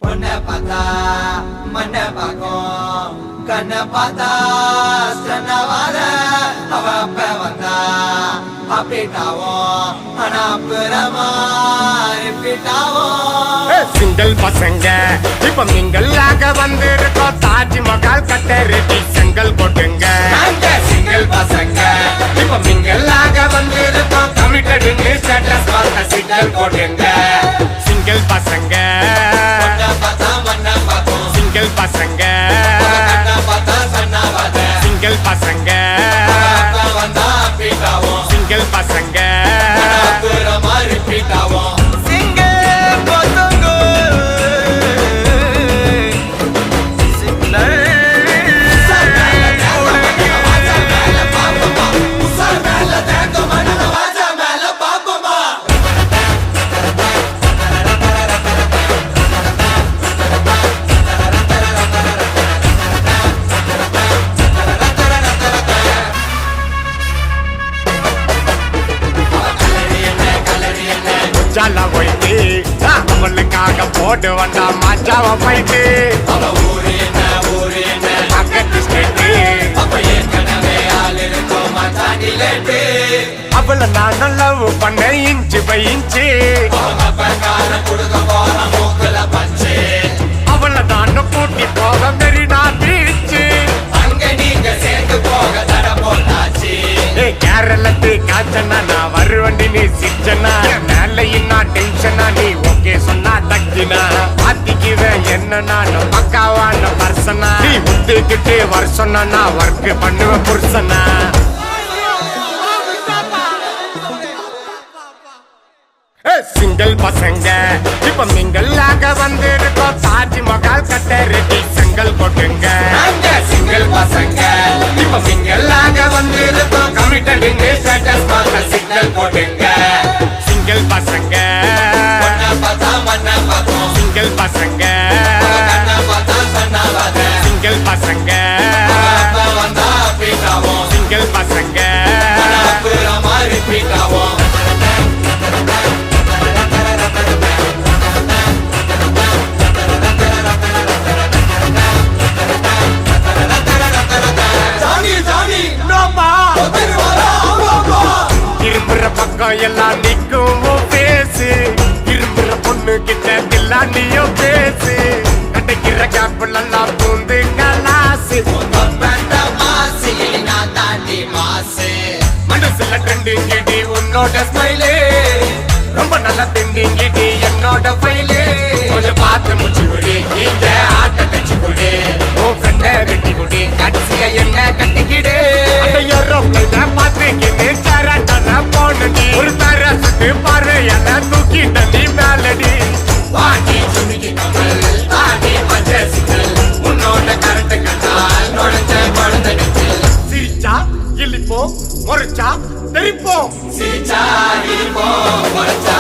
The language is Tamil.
பொண்ண பார்த்தா மண்ண பார்க்கும் கண்ண பார்த்தா ஸ்டன்னவாத அவ அப்ப வந்தா அப்படிட்டாவும் ஆனா அப்புறமா ரிப்பீட்டாவும் சிங்கிள் பசங்க இப்ப மிங்கல்லாக வந்திருக்கோம் தாஜ்மஹால் கட்ட ரெடி செங்கல் போட்டுங்க சிங்கிள் பசங்க இப்ப மிங்கல்லாக வந்திருக்கோம் கமிட்டடுன்னு ஸ்டேட்டஸ் பார்த்த சிங்கிள் போட்டுங்க சிங்கிள் பசங்க சிங்கிள் பசங்க சிங்கிள் பசங்க சிங்கிள் பசங்க ஜாலா போயிட்டு அவளுக்காக போட்டு வந்தா மச்சாவ போயிட்டு பக்கத்து ஸ்டேட்டு அவளை நான் லவ் பண்ண இன்ச்சு பை இன்ச்சு அவளை நான் கூட்டி போக மெரினா பீச்சு கேரளத்து காய்ச்சனா நான் வருவண்டி நீ சிச்சனா மேலையும் நான் டென்ஷனா நீ ஓகே சொன்னா டக்கினா பாத்திக்குவேன் என்ன நான் பக்காவான பர்சனா நீ உத்துக்கிட்டு வருஷம்னா நான் ஒர்க் பண்ணுவேன் புருஷனா சிங்கிள் பசங்க இப்ப மிங்கல்லாக வந்திருக்கோம் தாஜ்மஹால் கட்ட ரெடி செங்கல் போட்டுங்க சிங்கிள் பசங்க இப்ப மிங்கல்லாக வந்திருக்கோம் கமிட்டடுன்னு ஸ்டேட்டஸ் பார்த்த சிக்னல் போட்டுங்க சிங்கிள் பசங்க சிங்கிள் பசங்க சிங்கிள் பசங்க சிங்கிள் பசங்க இரும்புற பக்கம் எல்லாம் நிக்கும் பேசு இரும்புற பொண்ணு கிட்ட எல்லாம் நீயும் பேசு கிடைக்கிற கேப்பிள் எல்லாம் பூந்து கலாசு மனசுல ட்ரெண்டிங் கிட்டி உன்னோட ஸ்மைலே ரொம்ப நல்லா திண்டிங் கிட்டி என்னோட ஃபைலே கொஞ்சம் பார்த்து முடிச்சு குடி இந்த ஆட்ட தச்சு குடி உன் ஃப்ரெண்ட வெட்டி குடி கடைசியா என்ன கட்டிக்கிடு பார்த்துக்கிட்டு சரட்டன போனடி ஒரு தரசுக்கு பாரு என்ன தூக்கிட்ட நீ மேலடி வாங்கி சுமிக்கி கமல் தாடி மஜசிக்கல் உன்னோட கரண்ட் கட்டால் நுழைஞ்ச குழந்தை சிரிச்சா இழிப்போம் முறைச்சா தெரிப்போம் சிரிச்சா இழிப்போம் முறைச்சா